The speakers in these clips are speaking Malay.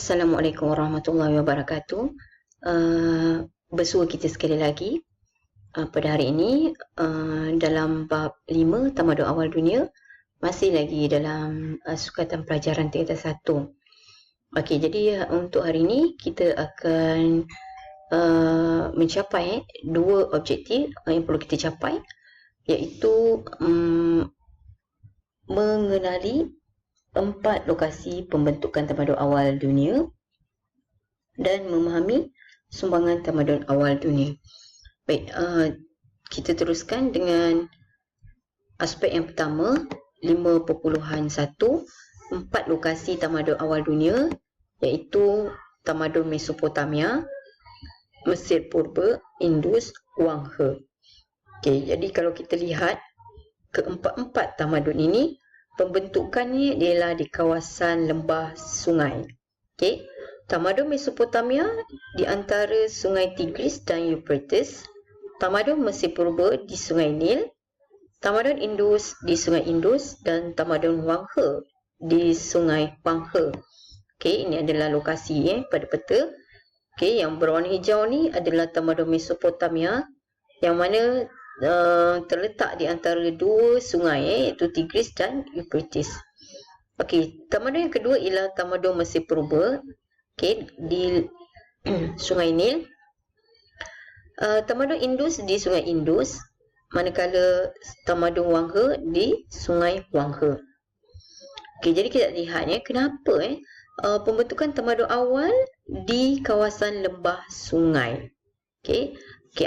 Assalamualaikum warahmatullahi wabarakatuh. Bersua kita sekali lagi pada hari ini dalam bab 5 Tamadun Awal Dunia, masih lagi dalam sukatan pelajaran tingkatan 1. Okey, jadi untuk hari ini kita akan mencapai dua objektif yang perlu kita capai, iaitu mengenali 4 lokasi pembentukan tamadun awal dunia dan memahami sumbangan tamadun awal dunia. Baik, kita teruskan dengan aspek yang pertama, 5.1, 4 lokasi tamadun awal dunia, iaitu tamadun Mesopotamia, Mesir Purba, Indus, Wang He. Okey, jadi kalau kita lihat keempat-empat tamadun ini, pembentukannya ialah di kawasan lembah sungai. Okey, tamadun Mesopotamia di antara Sungai Tigris dan Euphrates, tamadun Mesir Purba di Sungai Nil, tamadun Indus di Sungai Indus, dan tamadun Wang He di Sungai Wang He. Okey, ini adalah lokasi pada peta. Okey, yang berwarna hijau ni adalah tamadun Mesopotamia, yang mana terletak di antara dua sungai iaitu Tigris dan Euphrates. Okey, tamadun yang kedua ialah tamadun Mesir Purba, okey, di Sungai Nil. Tamadun Indus di Sungai Indus, manakala tamadun Wang He di Sungai Wang He. Okey, jadi kita lihat kenapa pembentukan tamadun awal di kawasan lembah sungai. Okey,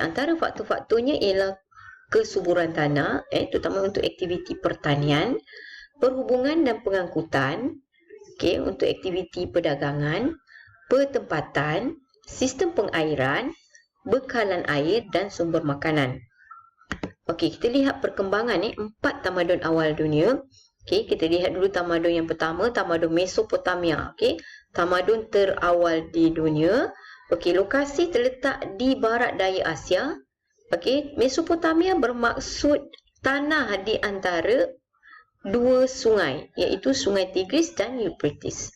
antara faktor-faktornya ialah kesuburan tanah, terutama untuk aktiviti pertanian, perhubungan dan pengangkutan, untuk aktiviti perdagangan, pertempatan, sistem pengairan, bekalan air dan sumber makanan. Okey, kita lihat perkembangan 4 tamadun awal dunia. Okey, kita lihat dulu tamadun yang pertama, tamadun Mesopotamia. Okey, tamadun terawal di dunia. Okey, lokasi terletak di barat daya Asia. Okey, Mesopotamia bermaksud tanah di antara dua sungai, iaitu Sungai Tigris dan Euphrates.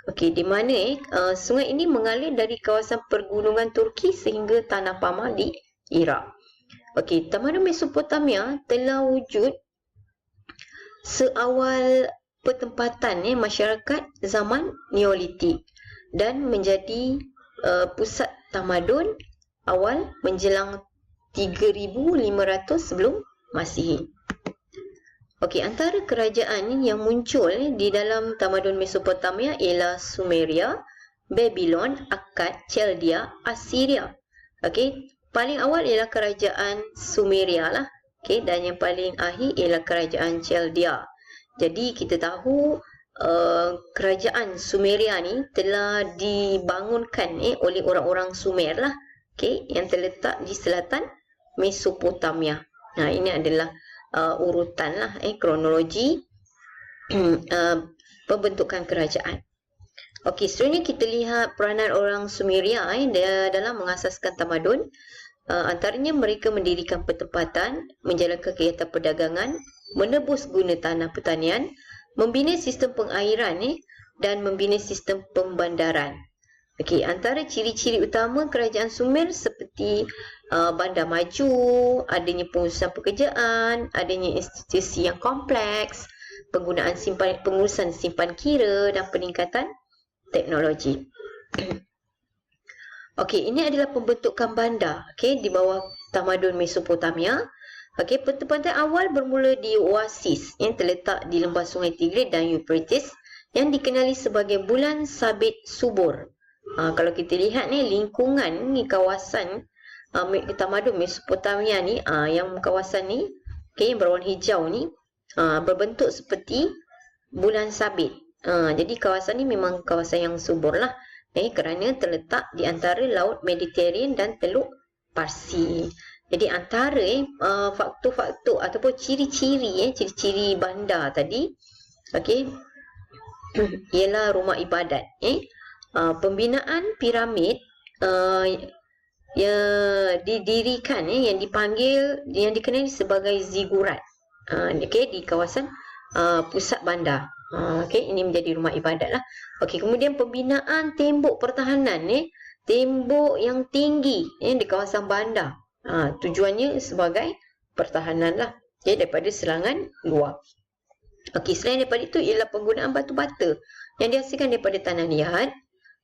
Okey, di mana sungai ini mengalir dari kawasan pergunungan Turki sehingga tanah Pama di Iraq. Okey, tamadun Mesopotamia telah wujud seawal pertempatan masyarakat zaman Neolitik dan menjadi pusat tamadun awal menjelang 3,500 sebelum Masihi. Okey, antara kerajaan yang muncul di dalam tamadun Mesopotamia ialah Sumeria, Babylon, Akkad, Chaldea, Assyria. Okey, paling awal ialah kerajaan Sumeria lah. Okey, dan yang paling akhir ialah kerajaan Chaldea. Jadi kita tahu kerajaan Sumeria ni telah dibangunkan oleh orang-orang Sumer lah. Okey, yang terletak di selatan Mesopotamia. Nah, ini adalah urutan lah, kronologi pembentukan kerajaan. Okey, seterusnya kita lihat peranan orang Sumeria dalam mengasaskan tamadun. Antaranya mereka mendirikan pertempatan, menjalankan kegiatan perdagangan, menebus guna tanah pertanian, membina sistem pengairan dan membina sistem pembandaran. Okey, antara ciri-ciri utama kerajaan Sumer seperti bandar maju, adanya pengurusan pekerjaan, adanya institusi yang kompleks, pengurusan simpan kira dan peningkatan teknologi. Okey, ini adalah pembentukan bandar di bawah tamadun Mesopotamia. Okey, pertempatan awal bermula di Oasis yang terletak di lembah Sungai Tigris dan Euphrates yang dikenali sebagai bulan sabit subur. Kalau kita lihat lingkungan kawasan tamadun Mesopotamia ni, yang kawasan ni yang berwarna hijau ni berbentuk seperti bulan sabit. Jadi kawasan ni memang kawasan yang subur lah, kerana terletak di antara Laut Mediterranean dan Teluk Parsi. Jadi antara faktor-faktor ataupun ciri-ciri bandar tadi, ialah rumah ibadat, pembinaan piramid yang didirikan yang dikenali sebagai zigurat di kawasan pusat bandar. Okey, ini menjadi rumah ibadat lah. Okey, kemudian pembinaan tembok pertahanan tembok yang tinggi di kawasan bandar. Tujuannya sebagai pertahanan lah, daripada serangan luar. Okey, selain daripada itu ialah penggunaan batu bata yang dihasilkan daripada tanah liat.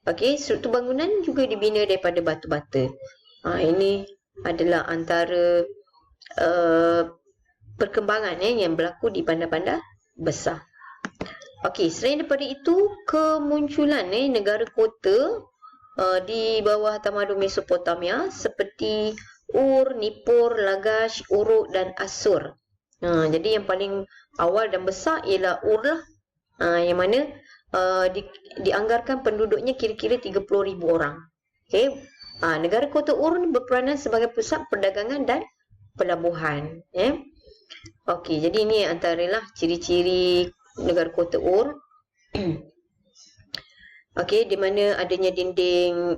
Okey, struktur bangunan juga dibina daripada batu bata. Ini adalah antara perkembangan yang berlaku di bandar-bandar besar. Okey, selain daripada itu, kemunculan negara kota di bawah tamadun Mesopotamia seperti Ur, Nippur, Lagash, Uruk dan Asur. Jadi yang paling awal dan besar ialah Ur lah, yang mana dianggarkan penduduknya kira-kira 30,000 orang. Okey, negara kota Ur berperanan sebagai pusat perdagangan dan pelabuhan. Okey, jadi ini antaralah ciri-ciri negara kota Ur. Okey, di mana adanya dinding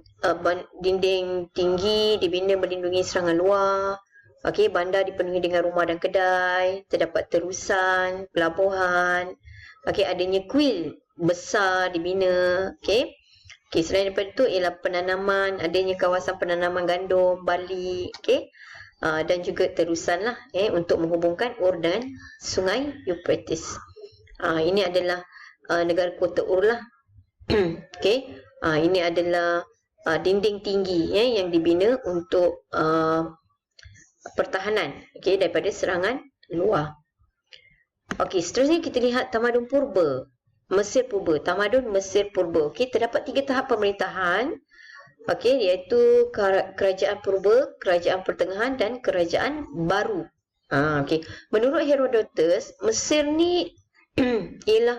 tinggi dibina melindungi serangan luar. Okey, bandar dipenuhi dengan rumah dan kedai, terdapat terusan, pelabuhan. Okey, adanya kuil besar dibina. Okey, selain daripada itu ialah penanaman, adanya kawasan penanaman gandum, barley, dan juga terusan lah untuk menghubungkan Ur dan Sungai Euphrates. Ini adalah negara kota Ur lah. Okey, ini adalah dinding tinggi yang dibina untuk pertahanan daripada serangan luar. Okey, seterusnya kita lihat tamadun purba, Mesir purba, tamadun Mesir purba. Okey, terdapat 3 tahap pemerintahan. Okey, iaitu kerajaan purba, kerajaan pertengahan dan kerajaan baru. Okey, menurut Herodotus, Mesir ni ialah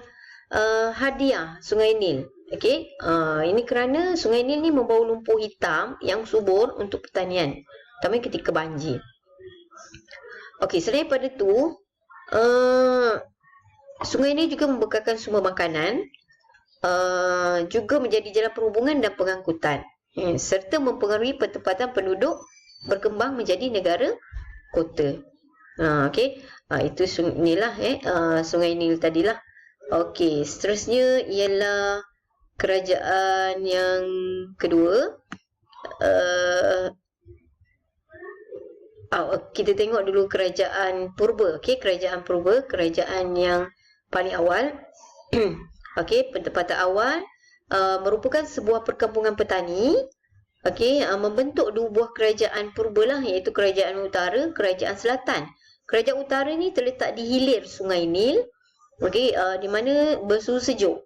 hadiah Sungai Nil. Okey, ini kerana Sungai Nil ni membawa lumpur hitam yang subur untuk pertanian, terutama ketika banjir. Okey, selain daripada itu, Sungai Nil juga membekalkan sumber makanan, juga menjadi jalan perhubungan dan pengangkutan, serta mempengaruhi pertempatan penduduk berkembang menjadi negara kota. Okey, itu inilah Sungai Nil tadilah. Okey, seterusnya ialah kerajaan yang kedua. Kita tengok dulu kerajaan purba. Okey, kerajaan purba, kerajaan yang paling awal. Okey, pentempatan awal merupakan sebuah perkampungan petani. Okey, membentuk 2 buah kerajaan purba lah, iaitu kerajaan utara, kerajaan selatan. Kerajaan utara ni terletak di hilir Sungai Nil. Okey, di mana bersuhu sejuk.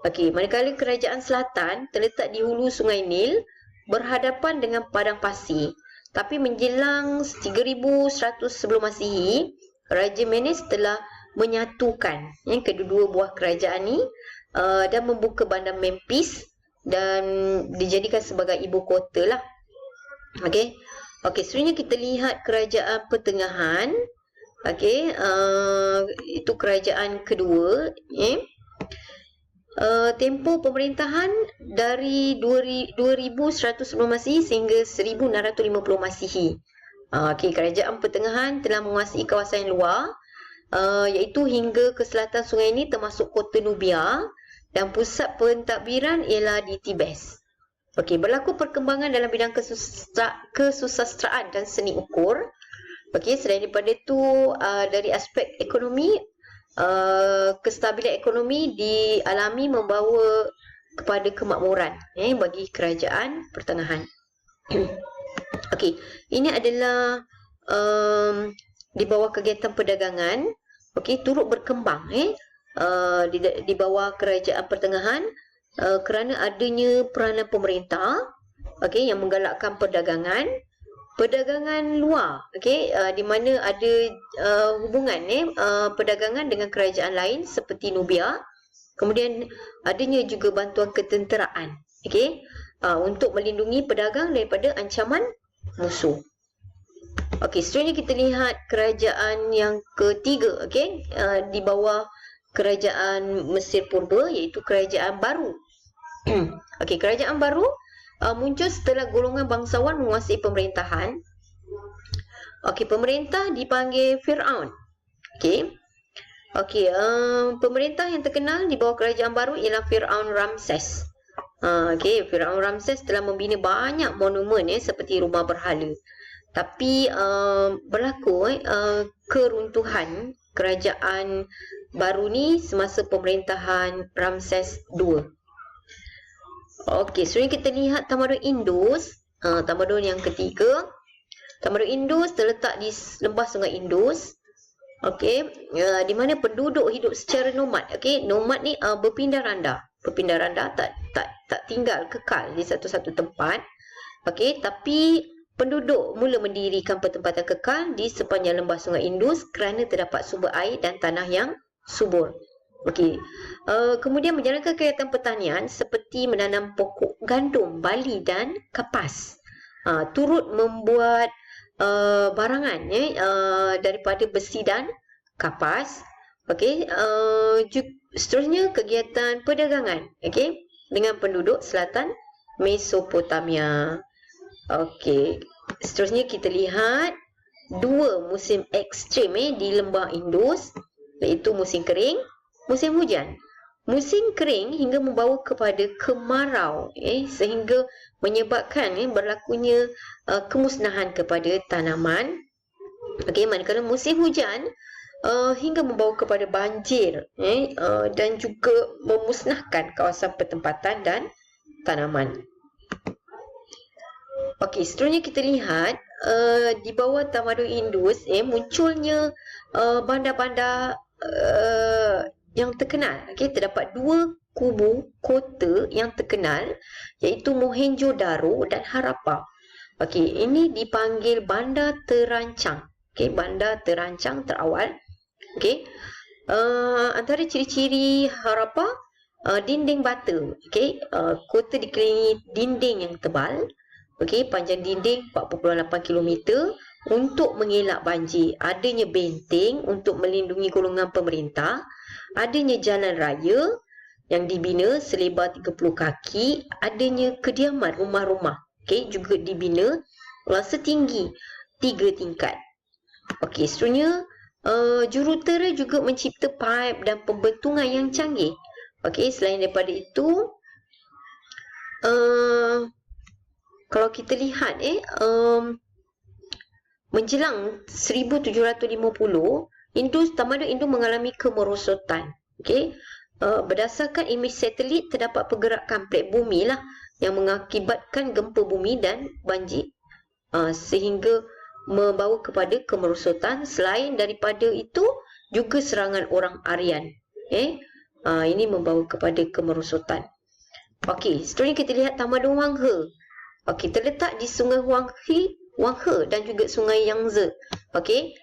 Okey, manakala kerajaan selatan terletak di hulu Sungai Nil, berhadapan dengan padang pasir. Tapi menjelang 3100 sebelum Masihi, Raja Menes telah menyatukan kedua-dua buah kerajaan ni dan membuka bandar Memphis dan dijadikan sebagai ibu kota lah. Okey, seterusnya kita lihat kerajaan pertengahan. Okey, itu kerajaan kedua. Tempoh pemerintahan dari 2100 sebelum Masihi sehingga 1650 Masihi. Okey, kerajaan pertengahan telah menguasai kawasan yang luar, iaitu hingga ke selatan sungai ini termasuk kota Nubia, dan pusat pentadbiran ialah di Tibes. Okey, berlaku perkembangan dalam bidang kesusastraan dan seni ukur. Okey, selain daripada itu, dari aspek ekonomi, kestabilan ekonomi dialami membawa kepada kemakmuran bagi kerajaan pertengahan. Okey, ini adalah di bawah kegiatan perdagangan, okey, turut berkembang di bawah kerajaan pertengahan kerana adanya peranan pemerintah, okey, yang menggalakkan perdagangan luar, okey, di mana ada hubungan perdagangan dengan kerajaan lain seperti Nubia. Kemudian adanya juga bantuan ketenteraan, okey, untuk melindungi pedagang daripada ancaman musuh. Okey, seterusnya kita lihat kerajaan yang ketiga, okey, di bawah kerajaan Mesir purba, iaitu kerajaan baru. Okey, kerajaan baru muncul setelah golongan bangsawan menguasai pemerintahan. Okey, pemerintah dipanggil Firaun. Okey, Okey, pemerintah yang terkenal di bawah kerajaan baru ialah Firaun Ramses. Okey, Firaun Ramses telah membina banyak monumen seperti rumah berhala. Tapi berlaku keruntuhan kerajaan baru ni semasa pemerintahan Ramses II. Okey, seterusnya kita lihat tamadun Indus. Tamadun yang ketiga. Tamadun Indus terletak di lembah sungai Indus. Okey, di mana penduduk hidup secara nomad. Okey, nomad ni berpindah randa. Berpindah randa, tak tinggal kekal di satu-satu tempat. Okey, tapi penduduk mula mendirikan pertempatan kekal di sepanjang lembah sungai Indus kerana terdapat sumber air dan tanah yang subur. Okey. Kemudian menjalankan kegiatan pertanian seperti menanam pokok gandum, bali dan kapas. Turut membuat barangan daripada besi dan kapas. Okey, seterusnya kegiatan perdagangan, okey, dengan penduduk selatan Mesopotamia. Okey, seterusnya kita lihat dua musim ekstrim di lembah Indus, iaitu musim kering, musim hujan. Musim kering hingga membawa kepada kemarau, sehingga menyebabkan berlakunya kemusnahan kepada tanaman. Okey, manakala musim hujan hingga membawa kepada banjir, dan juga memusnahkan kawasan pertempatan dan tanaman. Okey, seterusnya kita lihat di bawah tamadun Indus munculnya bandar-bandar yang terkenal. Okey, terdapat dua kubu kota yang terkenal, iaitu Mohenjo-daro dan Harappa. Okey, ini dipanggil bandar terancang. Okey, bandar terancang terawal. Okey, antara ciri-ciri Harappa, dinding bata. Okey, kota dikelilingi dinding yang tebal. Okey, panjang dinding 4.8 km untuk mengelak banjir. Adanya benteng untuk melindungi golongan pemerintah. Adanya jalan raya yang dibina selebar 30 kaki. Adanya kediaman rumah-rumah, okey, juga dibina setinggi 3 tingkat. Okey, seterusnya jurutera juga mencipta paip dan pembentungan yang canggih. Okey, selain daripada itu, kalau kita lihat menjelang 1750, tamadun Indus mengalami kemerosotan. Okey, berdasarkan imej satelit terdapat pergerakan plate bumi yang mengakibatkan gempa bumi dan banjir, sehingga membawa kepada kemerosotan. Selain daripada itu juga serangan orang Aryan. Ini membawa kepada kemerosotan. Okey, seterusnya kita lihat tamadun Wang He. Okey, terletak di sungai Wang He dan juga sungai Yangtze. Okey,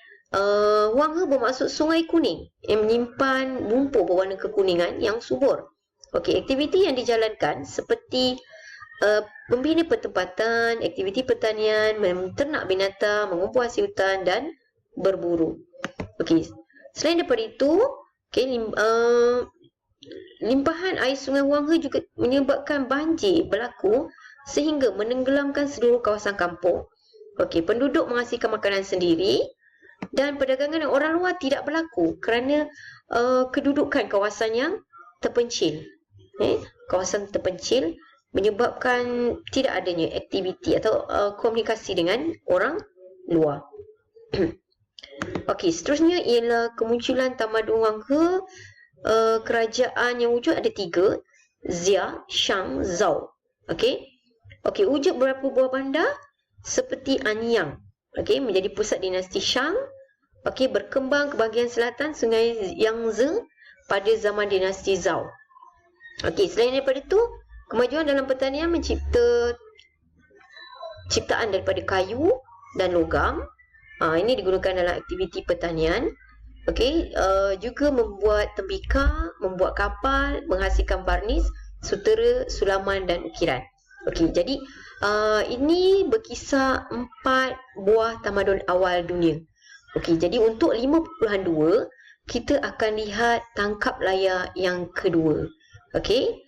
Wang He bermaksud sungai kuning yang menyimpan lumpur berwarna kekuningan yang subur. Okey, aktiviti yang dijalankan seperti membina pertempatan, aktiviti pertanian, menternak binatang, mengumpul hasil hutan dan berburu. Okey, selain daripada itu, limpahan air sungai Wang He juga menyebabkan banjir berlaku sehingga menenggelamkan seluruh kawasan kampung. Okey, penduduk menghasilkan makanan sendiri dan perdagangan dengan orang luar tidak berlaku kerana kedudukan kawasan yang terpencil. Kawasan terpencil menyebabkan tidak adanya aktiviti atau komunikasi dengan orang luar. Okey, seterusnya ialah kemunculan tamadun Wang He. Kerajaan yang wujud ada 3, Xia, Shang, Zhou. Okey. Okey, wujud beberapa buah bandar seperti Anyang, okey, menjadi pusat dinasti Shang. Okey, berkembang ke bahagian selatan sungai Yangtze pada zaman dinasti Zhou. Okey, selain daripada itu, kemajuan dalam pertanian mencipta ciptaan daripada kayu dan logam. Ini digunakan dalam aktiviti pertanian. Okey, juga membuat tembikar, membuat kapal, menghasilkan barnis, sutera, sulaman dan ukiran. Okey, jadi ini berkisar 4 buah tamadun awal dunia. Okey, jadi untuk 5.2 kita akan lihat tangkap layar yang kedua. Okey,